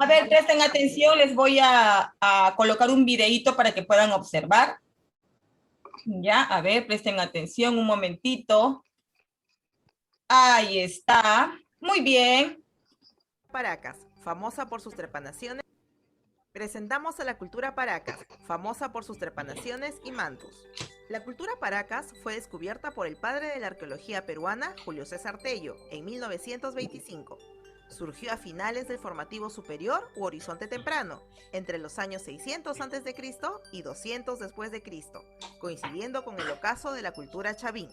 A ver, presten atención, les voy a colocar un videíto para que puedan observar. Ya, a ver, presten atención un momentito. Ahí está. Muy bien. Paracas, famosa por sus trepanaciones. Presentamos a la cultura Paracas, famosa por sus trepanaciones y mantos. La cultura Paracas fue descubierta por el padre de la arqueología peruana, Julio César Tello, en 1925. Surgió a finales del formativo superior u horizonte temprano, entre los años 600 a.C. y 200 después de Cristo, coincidiendo con el ocaso de la cultura chavín.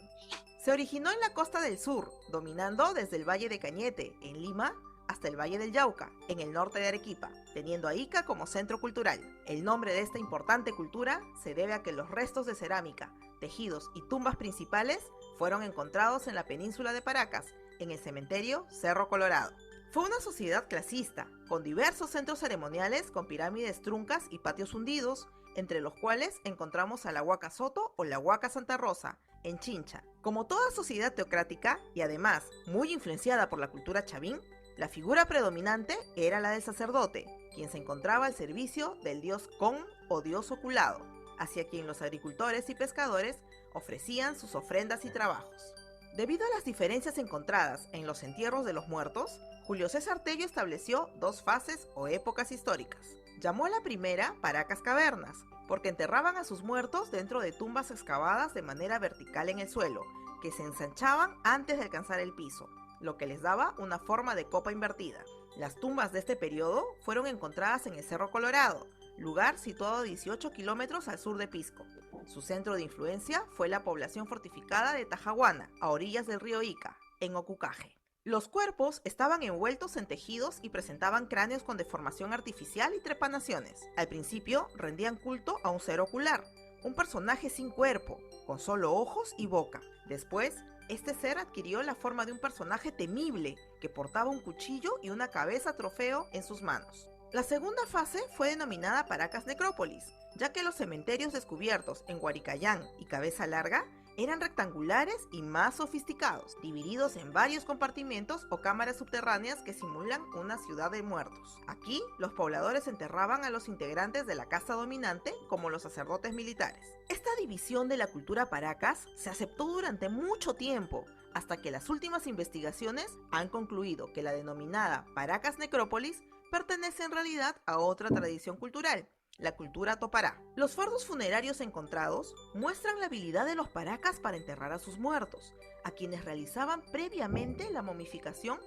Se originó en la costa del sur, dominando desde el Valle de Cañete, en Lima, hasta el Valle del Yauca, en el norte de Arequipa, teniendo a Ica como centro cultural. El nombre de esta importante cultura se debe a que los restos de cerámica, tejidos y tumbas principales fueron encontrados en la península de Paracas, en el cementerio Cerro Colorado. Fue una sociedad clasista, con diversos centros ceremoniales con pirámides truncas y patios hundidos, entre los cuales encontramos a la Huaca Soto o la Huaca Santa Rosa, en Chincha. Como toda sociedad teocrática, y además muy influenciada por la cultura chavín, la figura predominante era la del sacerdote, quien se encontraba al servicio del dios Con o dios oculado, hacia quien los agricultores y pescadores ofrecían sus ofrendas y trabajos. Debido a las diferencias encontradas en los entierros de los muertos, Julio César Tello estableció dos fases o épocas históricas. Llamó a la primera Paracas Cavernas, porque enterraban a sus muertos dentro de tumbas excavadas de manera vertical en el suelo, que se ensanchaban antes de alcanzar el piso, lo que les daba una forma de copa invertida. Las tumbas de este periodo fueron encontradas en el Cerro Colorado, lugar situado a 18 kilómetros al sur de Pisco. Su centro de influencia fue la población fortificada de Tajahuana, a orillas del río Ica, en Ocucaje. Los cuerpos estaban envueltos en tejidos y presentaban cráneos con deformación artificial y trepanaciones. Al principio rendían culto a un ser ocular, un personaje sin cuerpo, con solo ojos y boca. Después, este ser adquirió la forma de un personaje temible que portaba un cuchillo y una cabeza trofeo en sus manos. La segunda fase fue denominada Paracas Necrópolis, ya que los cementerios descubiertos en Huaricayán y Cabeza Larga eran rectangulares y más sofisticados, divididos en varios compartimentos o cámaras subterráneas que simulan una ciudad de muertos. Aquí, los pobladores enterraban a los integrantes de la casta dominante, como los sacerdotes militares. Esta división de la cultura Paracas se aceptó durante mucho tiempo, hasta que las últimas investigaciones han concluido que la denominada Paracas Necrópolis pertenece en realidad a otra tradición cultural, la cultura topará. Los fardos funerarios encontrados muestran la habilidad de los paracas para enterrar a sus muertos, a quienes realizaban previamente la momificación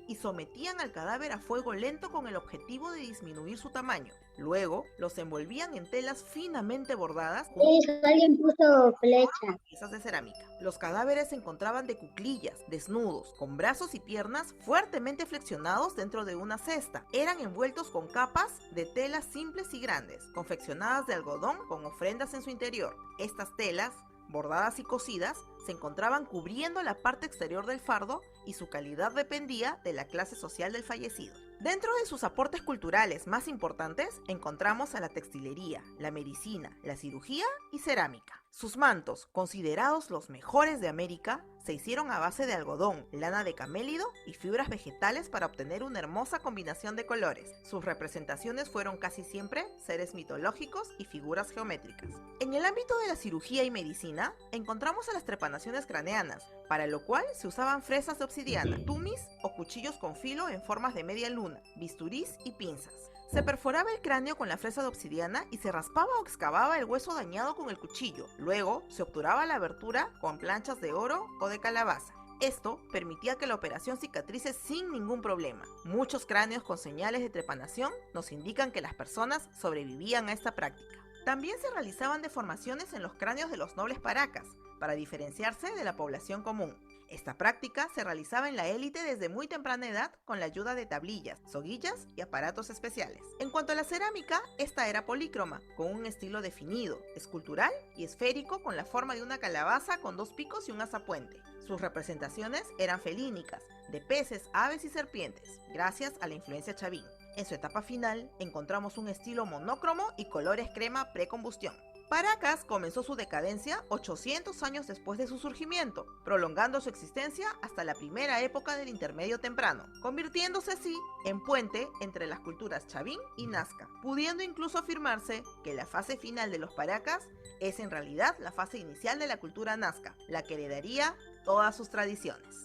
y sometían al cadáver a fuego lento con el objetivo de disminuir su tamaño. Luego, los envolvían en telas finamente bordadas con Alguien puso flecha. piezas de cerámica. Los cadáveres se encontraban de cuclillas, desnudos, con brazos y piernas fuertemente flexionados dentro de una cesta. Eran envueltos con capas de telas simples y grandes, confeccionadas de algodón con ofrendas en su interior. Estas telas, bordadas y cosidas, se encontraban cubriendo la parte exterior del fardo y su calidad dependía de la clase social del fallecido. Dentro de sus aportes culturales más importantes encontramos a la textilería, la medicina, la cirugía y cerámica. Sus mantos, considerados los mejores de América, se hicieron a base de algodón, lana de camélido y fibras vegetales para obtener una hermosa combinación de colores. Sus representaciones fueron casi siempre seres mitológicos y figuras geométricas. En el ámbito de la cirugía y medicina, encontramos a las trepanaciones craneanas, para lo cual se usaban fresas de obsidiana, tumis o cuchillos con filo en formas de media luna, bisturís y pinzas. Se perforaba el cráneo con la fresa de obsidiana y se raspaba o excavaba el hueso dañado con el cuchillo. Luego se obturaba la abertura con planchas de oro o de calabaza. Esto permitía que la operación cicatrice sin ningún problema. Muchos cráneos con señales de trepanación nos indican que las personas sobrevivían a esta práctica. También se realizaban deformaciones en los cráneos de los nobles paracas, para diferenciarse de la población común. Esta práctica se realizaba en la élite desde muy temprana edad con la ayuda de tablillas, soguillas y aparatos especiales. En cuanto a la cerámica, esta era polícroma, con un estilo definido, escultural y esférico con la forma de una calabaza con dos picos y un azapuente. Sus representaciones eran felínicas, de peces, aves y serpientes, gracias a la influencia chavín. En su etapa final, encontramos un estilo monócromo y colores crema precombustión. Paracas comenzó su decadencia 800 años después de su surgimiento, prolongando su existencia hasta la primera época del Intermedio Temprano, convirtiéndose así en puente entre las culturas Chavín y Nazca, pudiendo incluso afirmarse que la fase final de los Paracas es en realidad la fase inicial de la cultura Nazca, la que heredaría todas sus tradiciones.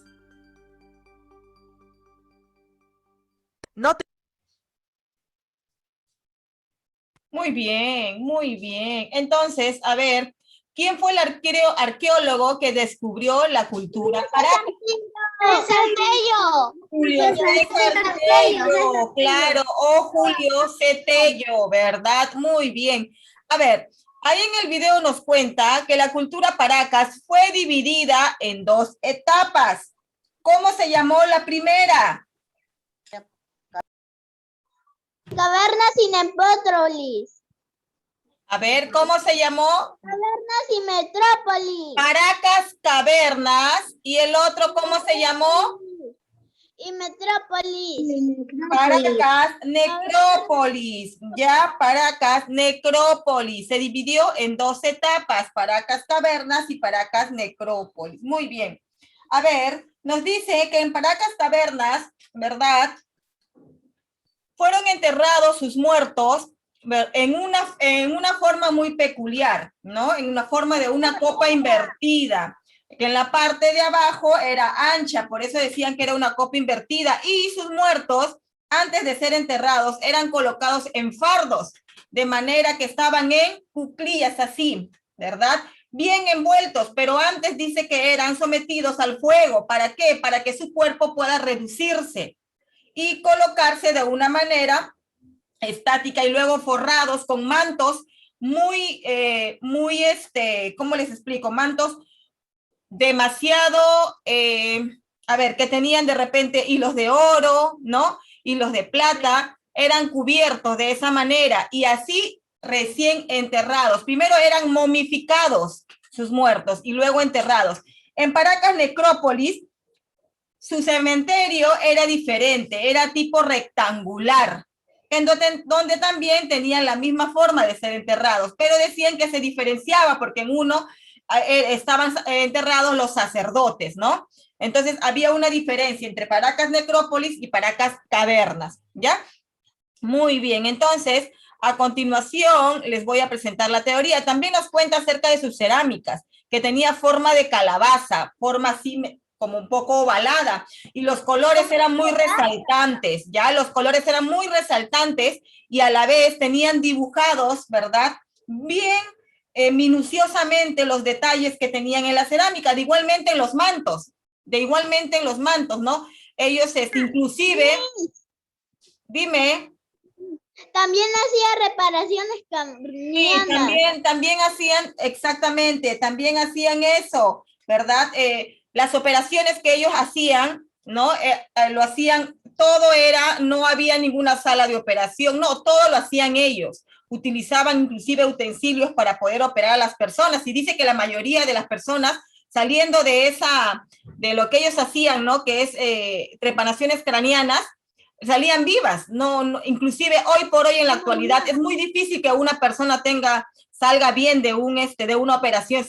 No te... Muy bien, muy bien. Entonces, a ver, ¿quién fue el arqueólogo que descubrió la cultura paracas? Saltello. Julio César Tello, claro, o Julio C. Tello, ¿verdad? Muy bien. A ver, ahí en el video nos cuenta que la cultura paracas fue dividida en dos etapas. ¿Cómo se llamó la primera? Cavernas y Metrópolis. A ver, ¿cómo se llamó? Cavernas y Metrópolis. Paracas Cavernas. ¿Y el otro cómo se llamó? Y Metrópolis. Paracas Necrópolis. Ya, Paracas Necrópolis. Se dividió en dos etapas, Paracas Cavernas y Paracas Necrópolis. Muy bien. A ver, nos dice que en Paracas Cavernas, ¿verdad? Fueron enterrados sus muertos en una forma muy peculiar, ¿no? En una forma de una copa invertida, que en la parte de abajo era ancha, por eso decían que era una copa invertida, y sus muertos, antes de ser enterrados, eran colocados en fardos, de manera que estaban en cuclillas así, ¿verdad? Bien envueltos, pero antes dice que eran sometidos al fuego. ¿Para qué? Para que su cuerpo pueda reducirse y colocarse de una manera estática y luego forrados con mantos muy, ¿cómo les explico? Mantos demasiado, a ver, que tenían de repente hilos de oro, ¿no? Hilos de plata, eran cubiertos de esa manera y así recién enterrados. Primero eran momificados sus muertos y luego enterrados. En Paracas Necrópolis, su cementerio era diferente, era tipo rectangular, en donde también tenían la misma forma de ser enterrados, pero decían que se diferenciaba porque en uno estaban enterrados los sacerdotes, ¿no? Entonces había una diferencia entre Paracas Necrópolis y Paracas Cavernas, ¿ya? Muy bien, entonces a continuación les voy a presentar la teoría. También nos cuenta acerca de sus cerámicas, que tenía forma de calabaza, forma así como un poco ovalada, y los colores eran muy resaltantes, ¿ya? Los colores eran muy resaltantes y a la vez tenían dibujados, ¿verdad? Bien minuciosamente los detalles que tenían en la cerámica, igualmente en los mantos, ¿no? Ellos, inclusive, dime. También hacía reparaciones cambianas. Sí, también hacían, exactamente, también hacían eso, ¿verdad? Las operaciones que ellos hacían, ¿no? Lo hacían, todo era, no había ninguna sala de operación, no, todo lo hacían ellos. Utilizaban inclusive utensilios para poder operar a las personas, y dice que la mayoría de las personas saliendo de lo que ellos hacían, ¿no? Que es trepanaciones craneanas, salían vivas, no, inclusive hoy por hoy en la actualidad es muy difícil que una persona salga bien de una operación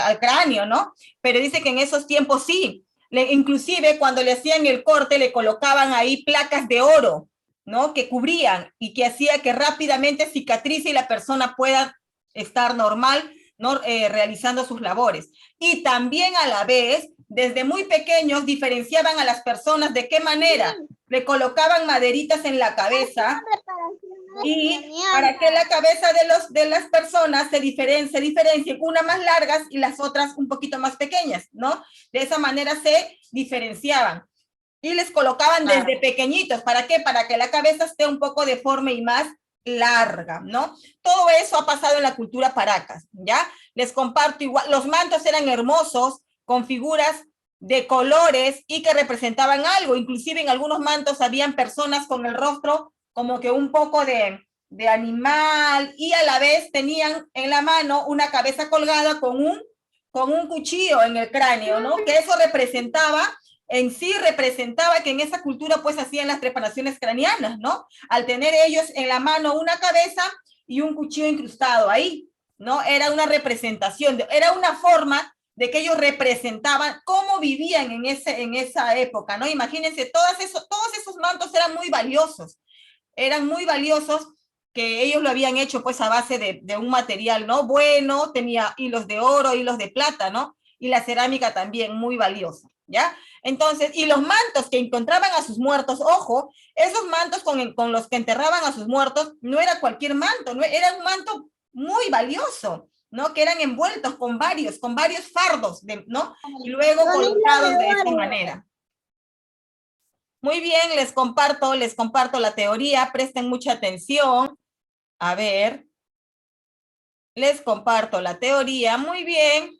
al cráneo, ¿no? Pero dice que en esos tiempos sí, inclusive cuando le hacían el corte le colocaban ahí placas de oro, ¿no? Que cubrían y que hacía que rápidamente cicatrice y la persona pueda estar normal, ¿no? Realizando sus labores. Y también a la vez, desde muy pequeños, diferenciaban a las personas de qué manera. Le colocaban maderitas en la cabeza y para que la cabeza de las personas se diferencien, unas más largas y las otras un poquito más pequeñas, ¿no? De esa manera se diferenciaban. Y les colocaban desde pequeñitos. ¿Para qué? Para que la cabeza esté un poco deforme y más larga, ¿no? Todo eso ha pasado en la cultura Paracas, ¿ya? Les comparto igual, los mantos eran hermosos, con figuras de colores y que representaban algo, inclusive en algunos mantos habían personas con el rostro como que un poco de animal y a la vez tenían en la mano una cabeza colgada con un cuchillo en el cráneo, ¿no? Que eso representaba que en esa cultura pues hacían las trepanaciones craneanas, ¿no? Al tener ellos en la mano una cabeza y un cuchillo incrustado ahí. ¿no? Era una representación, era una forma de que ellos representaban cómo vivían en esa época, ¿no? Imagínense, todos esos mantos eran muy valiosos que ellos lo habían hecho pues a base de un material, ¿no? Bueno, tenía hilos de oro, hilos de plata, ¿no? Y la cerámica también muy valiosa, ¿ya? Entonces, y los mantos que encontraban a sus muertos, ojo, esos mantos con los que enterraban a sus muertos no era cualquier manto, no era un manto muy valioso, ¿no? Que eran envueltos con varios fardos, ¿no? Y luego colocados de esta manera. Muy bien, les comparto la teoría, presten mucha atención. A ver, les comparto la teoría, muy bien.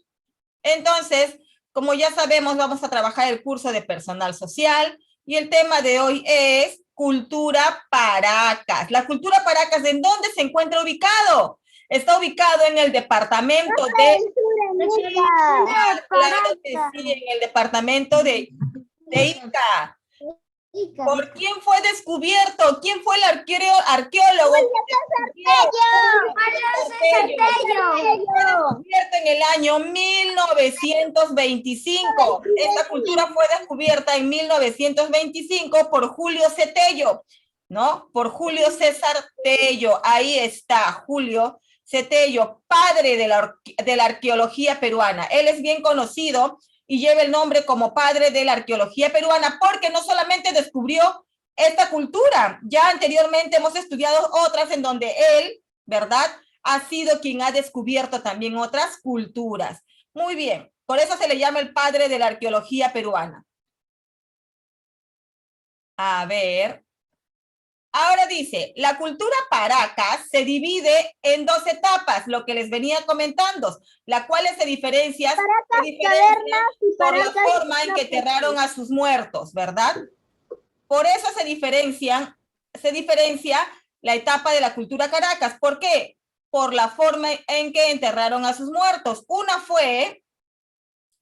Entonces, como ya sabemos, vamos a trabajar el curso de personal social y el tema de hoy es cultura Paracas. La cultura Paracas, ¿en dónde se encuentra ubicado? Está ubicado en el departamento de... Claro que sí, en el departamento de Ica. ¿Por quién fue descubierto? ¿Quién fue el arqueólogo? Fue descubierto en el año 1925. Esta cultura fue descubierta en 1925 por Julio Cetello, ¿no? Por Julio César Tello. Ahí está, Julio Cetello, padre de la arqueología peruana. Él es bien conocido y lleva el nombre como padre de la arqueología peruana porque no solamente descubrió esta cultura, ya anteriormente hemos estudiado otras en donde él, ¿verdad?, ha sido quien ha descubierto también otras culturas. Muy bien, por eso se le llama el padre de la arqueología peruana. A ver. Ahora dice, la cultura Paracas se divide en dos etapas, lo que les venía comentando, las cuales se diferencian por la forma en que enterraron a sus muertos, ¿verdad? Por eso se diferencia la etapa de la cultura Caracas. ¿Por qué? Por la forma en que enterraron a sus muertos. Una fue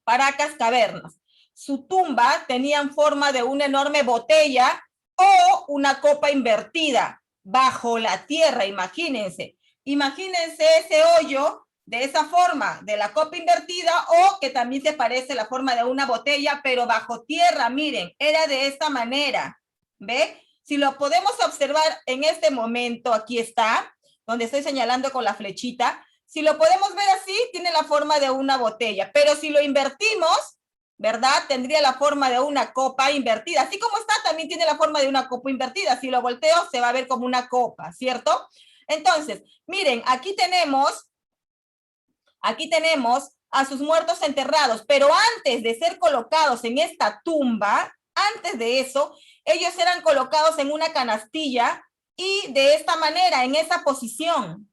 Paracas Cavernas. Su tumba tenía forma de una enorme botella o una copa invertida bajo la tierra, imagínense. Imagínense ese hoyo de esa forma, de la copa invertida, o que también se parece la forma de una botella, pero bajo tierra, miren, era de esta manera, ¿ve? Si lo podemos observar en este momento, aquí está, donde estoy señalando con la flechita, si lo podemos ver así, tiene la forma de una botella, pero si lo invertimos, ¿verdad? Tendría la forma de una copa invertida. Así como está, también tiene la forma de una copa invertida. Si lo volteo, se va a ver como una copa, ¿cierto? Entonces, miren, aquí tenemos a sus muertos enterrados, pero antes de ser colocados en esta tumba, antes de eso, ellos eran colocados en una canastilla y de esta manera, en esta posición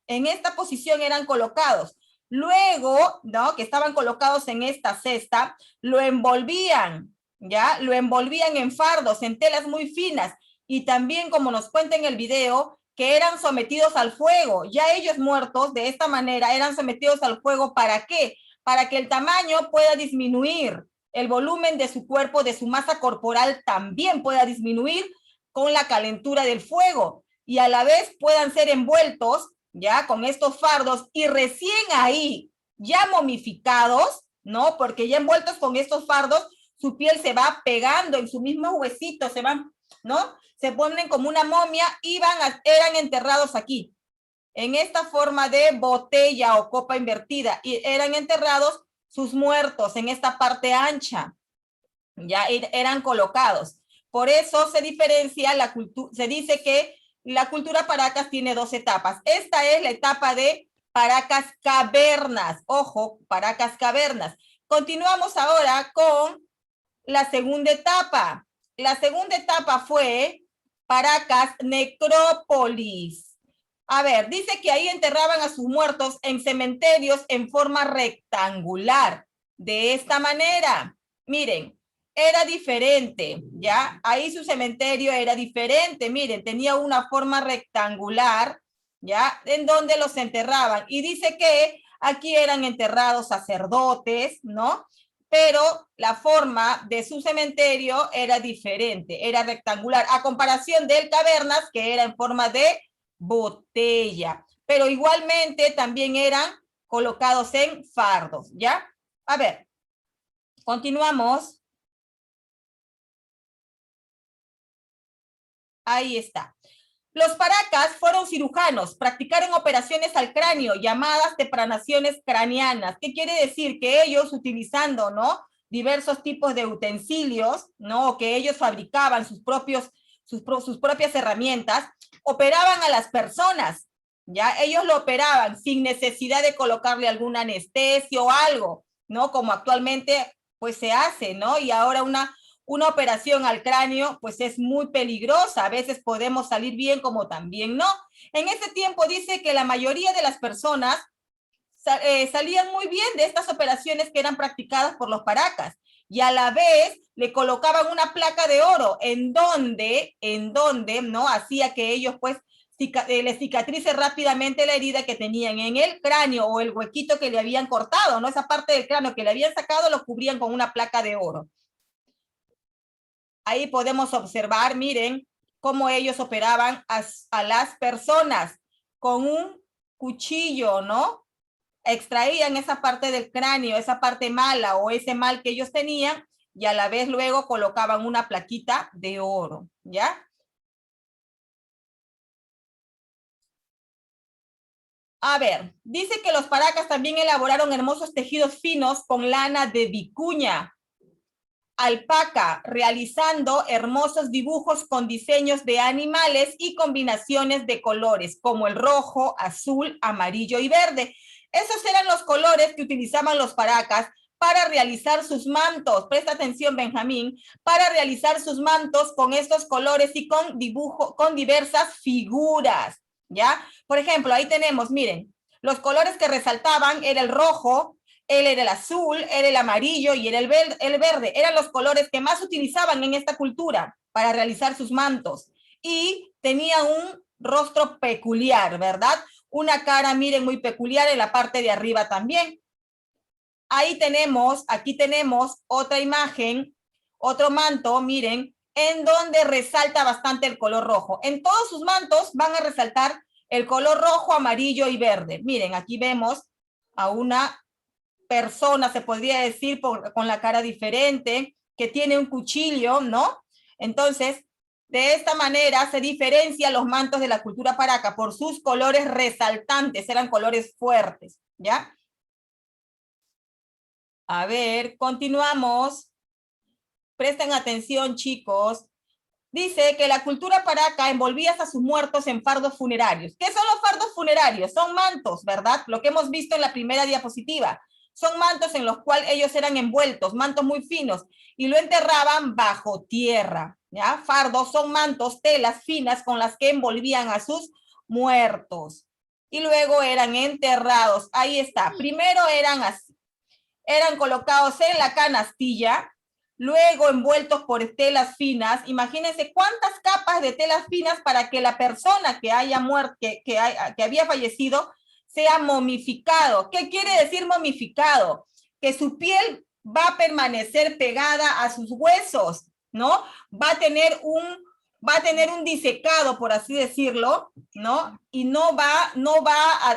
eran colocados. Luego, ¿no? Que estaban colocados en esta cesta, lo envolvían, ¿ya? Lo envolvían en fardos, en telas muy finas, y también, como nos cuenta en el video, que eran sometidos al fuego. Ya ellos muertos de esta manera eran sometidos al fuego. ¿Para qué? Para que el tamaño pueda disminuir, el volumen de su cuerpo, de su masa corporal también pueda disminuir con la calentura del fuego, y a la vez puedan ser envueltos ya con estos fardos, y recién ahí, ya momificados, ¿no? Porque ya envueltos con estos fardos, su piel se va pegando en su mismo huesito, se van, ¿no? Se ponen como una momia y eran enterrados aquí, en esta forma de botella o copa invertida, y eran enterrados sus muertos en esta parte ancha, ya eran colocados. Por eso se diferencia la cultura, se dice que la cultura Paracas tiene dos etapas. Esta es la etapa de Paracas Cavernas. Ojo, Paracas Cavernas. Continuamos ahora con la segunda etapa. La segunda etapa fue Paracas Necrópolis. A ver, dice que ahí enterraban a sus muertos en cementerios en forma rectangular. De esta manera, miren, era diferente, ¿ya? Ahí su cementerio era diferente, miren, tenía una forma rectangular, ¿ya? En donde los enterraban. Y dice que aquí eran enterrados sacerdotes, ¿no? Pero la forma de su cementerio era diferente, era rectangular, a comparación del Cavernas, que era en forma de botella. Pero igualmente también eran colocados en fardos, ¿ya? A ver, continuamos. Ahí está. Los paracas fueron cirujanos, practicaron operaciones al cráneo llamadas depranaciones craneanas. ¿Qué quiere decir? Que ellos utilizando, ¿no?, diversos tipos de utensilios, ¿no?, que ellos fabricaban sus propias herramientas, operaban a las personas, ¿ya? Ellos lo operaban sin necesidad de colocarle algún anestesio o algo, ¿no? Como actualmente pues se hace, ¿no? Y ahora una operación al cráneo pues es muy peligrosa, a veces podemos salir bien como también no. En ese tiempo dice que la mayoría de las personas salían muy bien de estas operaciones que eran practicadas por los paracas, y a la vez le colocaban una placa de oro en donde ¿no?, hacía que ellos pues le cicatrice rápidamente la herida que tenían en el cráneo o el huequito que le habían cortado, ¿no? Esa parte del cráneo que le habían sacado lo cubrían con una placa de oro. Ahí podemos observar, miren, cómo ellos operaban a las personas con un cuchillo, ¿no? Extraían esa parte del cráneo, esa parte mala o ese mal que ellos tenían, y a la vez luego colocaban una plaquita de oro, ¿ya? A ver, dice que los paracas también elaboraron hermosos tejidos finos con lana de vicuña, alpaca, realizando hermosos dibujos con diseños de animales y combinaciones de colores, como el rojo, azul, amarillo y verde. Esos eran los colores que utilizaban los paracas para realizar sus mantos. Presta atención, Benjamín, para realizar sus mantos con estos colores y con dibujo, con diversas figuras, ¿ya? Por ejemplo, ahí tenemos, miren, los colores que resaltaban era el rojo, él era el azul, era el amarillo y era el verde. Eran los colores que más utilizaban en esta cultura para realizar sus mantos. Y tenía un rostro peculiar, ¿verdad? Una cara, miren, muy peculiar en la parte de arriba también. Ahí tenemos, aquí tenemos otra imagen, otro manto, miren, en donde resalta bastante el color rojo. En todos sus mantos van a resaltar el color rojo, amarillo y verde. Miren, aquí vemos a una persona, se podría decir, con la cara diferente, que tiene un cuchillo, ¿no? Entonces, de esta manera se diferencian los mantos de la cultura paraca por sus colores resaltantes, eran colores fuertes, ¿ya? A ver, continuamos. Presten atención, chicos. Dice que la cultura paraca envolvía a sus muertos en fardos funerarios. ¿Qué son los fardos funerarios? Son mantos, ¿verdad? Lo que hemos visto en la primera diapositiva. Son mantos en los cuales ellos eran envueltos, mantos muy finos, y lo enterraban bajo tierra, ¿ya? Fardos son mantos, telas finas con las que envolvían a sus muertos. Y luego eran enterrados. Ahí está. Primero eran así. Eran colocados en la canastilla, luego envueltos por telas finas. Imagínense cuántas capas de telas finas para que la persona que haya muerto, que había fallecido, sea momificado. ¿Qué quiere decir momificado? Que su piel va a permanecer pegada a sus huesos, ¿no? Va a tener un disecado, por así decirlo, ¿no? Y no va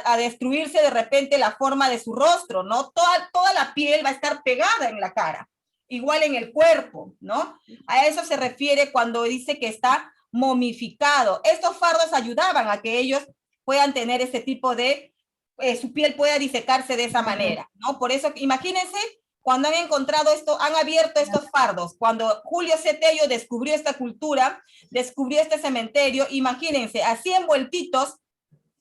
a destruirse de repente la forma de su rostro, ¿no? Toda la piel va a estar pegada en la cara, igual en el cuerpo, ¿no? A eso se refiere cuando dice que está momificado. Estos fardos ayudaban a que ellos puedan tener ese tipo de, su piel pueda disecarse de esa manera, ¿no? Por eso, imagínense, cuando han encontrado esto, han abierto estos fardos, cuando Julio C. Tello descubrió esta cultura, descubrió este cementerio, imagínense, así envueltitos,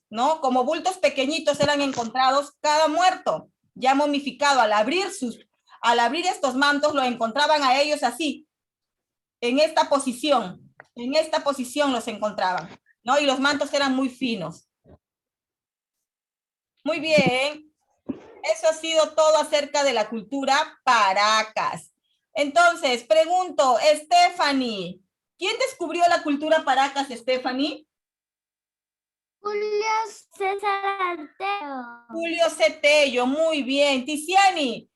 ¿no? Como bultos pequeñitos eran encontrados cada muerto, ya momificado. Al abrir estos mantos, lo encontraban a ellos así, en esta posición los encontraban, ¿no? Y los mantos eran muy finos. Muy bien. Eso ha sido todo acerca de la cultura paracas. Entonces, pregunto, Stephanie, ¿quién descubrió la cultura paracas, Stephanie? Julio César Arteo. Julio C. Tello, muy bien. Tiziani,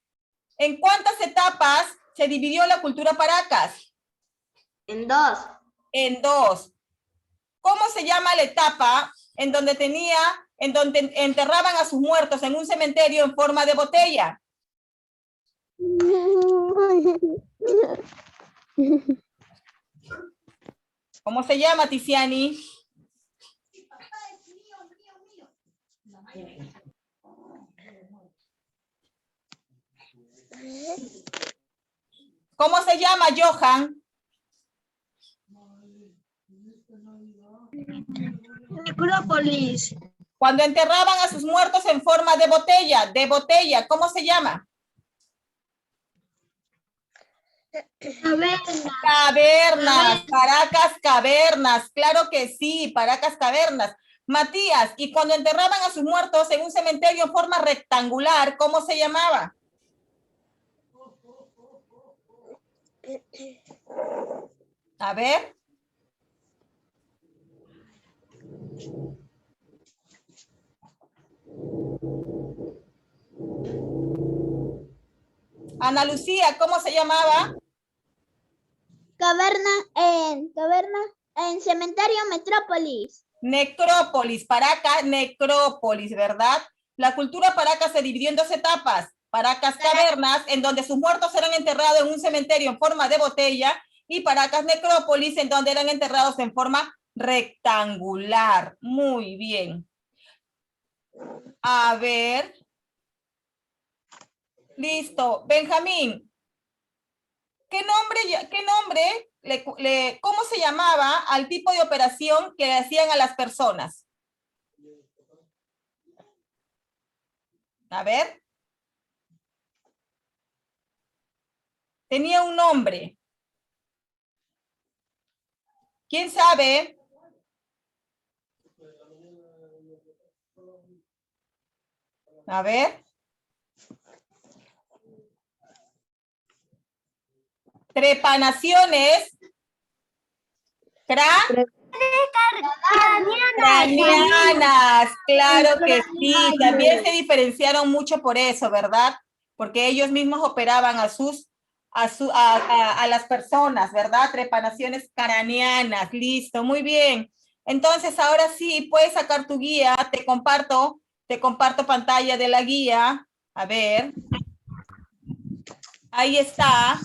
¿en cuántas etapas se dividió la cultura paracas? En 2. En 2. ¿Cómo se llama la etapa en donde tenía en donde enterraban a sus muertos en un cementerio en forma de botella? ¿Cómo se llama, Tiziani? ¿Cómo se llama, Johan? Necrópolis. Cuando enterraban a sus muertos en forma de botella, ¿cómo se llama? Cavernas, Paracas Cavernas, claro que sí, Paracas Cavernas. Matías, y cuando enterraban a sus muertos en un cementerio en forma rectangular, ¿cómo se llamaba? A ver. Ana Lucía, ¿cómo se llamaba? Caverna en cementerio Metrópolis. Necrópolis, Paracas, necrópolis, ¿verdad? La cultura Paracas se dividió en dos etapas. Paracas Cavernas, en donde sus muertos eran enterrados en un cementerio en forma de botella, y Paracas Necrópolis, en donde eran enterrados en forma rectangular. Muy bien. A ver. Listo. Benjamín, ¿cómo se llamaba al tipo de operación que hacían a las personas? A ver. Tenía un nombre. ¿Quién sabe? A ver. Trepanaciones. Craneanas, claro que sí. También se diferenciaron mucho por eso, ¿verdad? Porque ellos mismos operaban a las personas, ¿verdad? Trepanaciones craneanas. Listo, muy bien. Entonces, ahora sí, puedes sacar tu guía. Te comparto pantalla de la guía. A ver. Ahí está.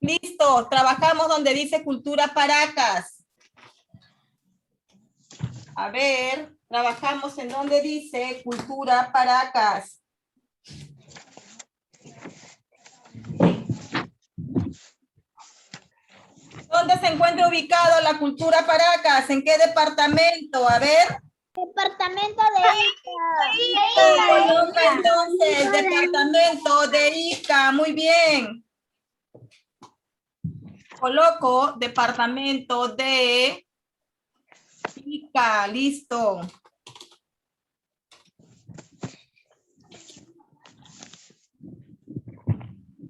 Listo, trabajamos donde dice cultura Paracas. A ver, trabajamos en donde dice cultura Paracas. ¿Dónde se encuentra ubicado la cultura Paracas? ¿En qué departamento? A ver. Departamento de Coloca entonces, departamento de Ica, muy bien. Coloco departamento de Ica, listo.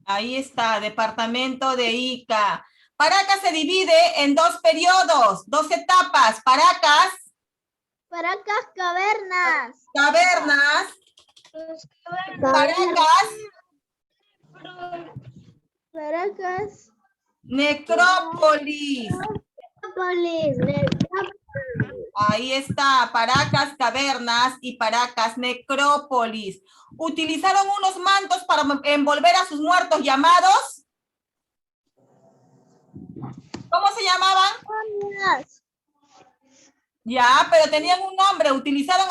Ahí está, departamento de Ica. Paracas se divide en dos periodos, dos etapas. Paracas Cavernas. Cavernas. Paracas. Necrópolis. Ahí está, Paracas Cavernas y Paracas Necrópolis. ¿Utilizaron unos mantos para envolver a sus muertos llamados? ¿Cómo se llamaban? Ya, pero tenían un nombre. Utilizaron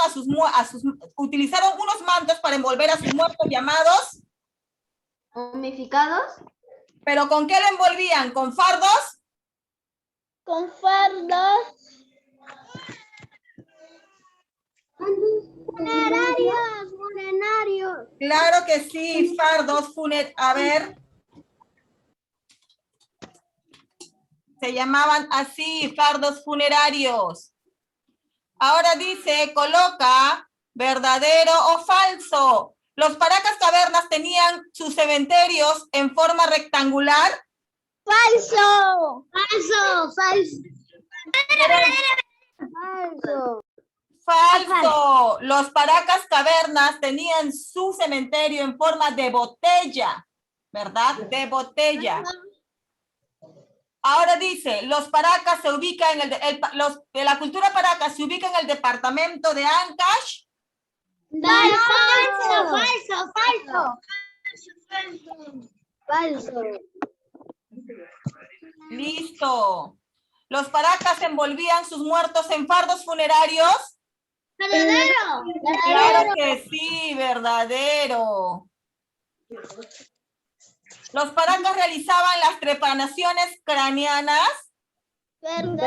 unos mantos para envolver a sus muertos llamados. ¿Momificados? ¿Pero con qué lo envolvían? ¿Con fardos? Con fardos. Funerarios. Claro que sí, fardos funerarios. A ver. Se llamaban así, fardos funerarios. Ahora dice, coloca verdadero o falso. ¿Los Paracas Cavernas tenían sus cementerios en forma rectangular? Falso. Falso. Los Paracas Cavernas tenían su cementerio en forma de botella, ¿verdad? De botella. Ahora dice, los Paracas se ubican en la cultura Paracas se ubica en el departamento de Ancash. Falso. Listo. ¿Los Paracas envolvían sus muertos en fardos funerarios? Verdadero. Claro que sí, verdadero. ¿Los Paracas realizaban las trepanaciones craneanas? Verdadero.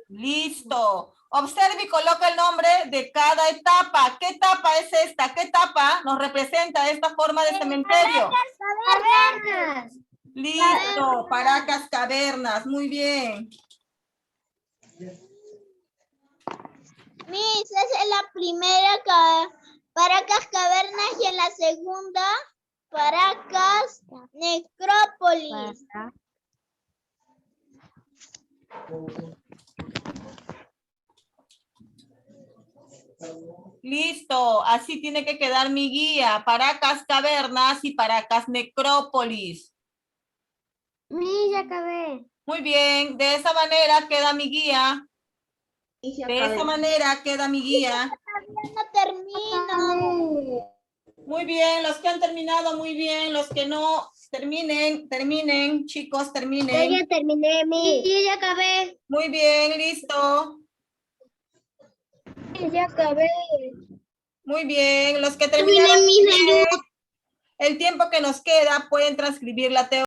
Listo. Observe y coloca el nombre de cada etapa. ¿Qué etapa es esta? ¿Qué etapa nos representa esta forma de cementerio? Cavernas. Listo. Paracas cavernas. Muy bien. Miss, esa es la primera Paracas cavernas y en la segunda Paracas necrópolis. Listo. Así tiene que quedar mi guía. Paracas cavernas y Paracas necrópolis. Miss, ya acabé. Muy bien. De esa manera queda mi guía. De esa manera queda mi guía. No termino. Muy bien, los que han terminado, muy bien. Los que no, terminen, chicos, terminen. Ya terminé, Miss. Sí, ya acabé. Muy bien, listo. Ya acabé. Muy bien, los que terminaron, Terminé, Miss. el tiempo que nos queda pueden transcribir la teoría.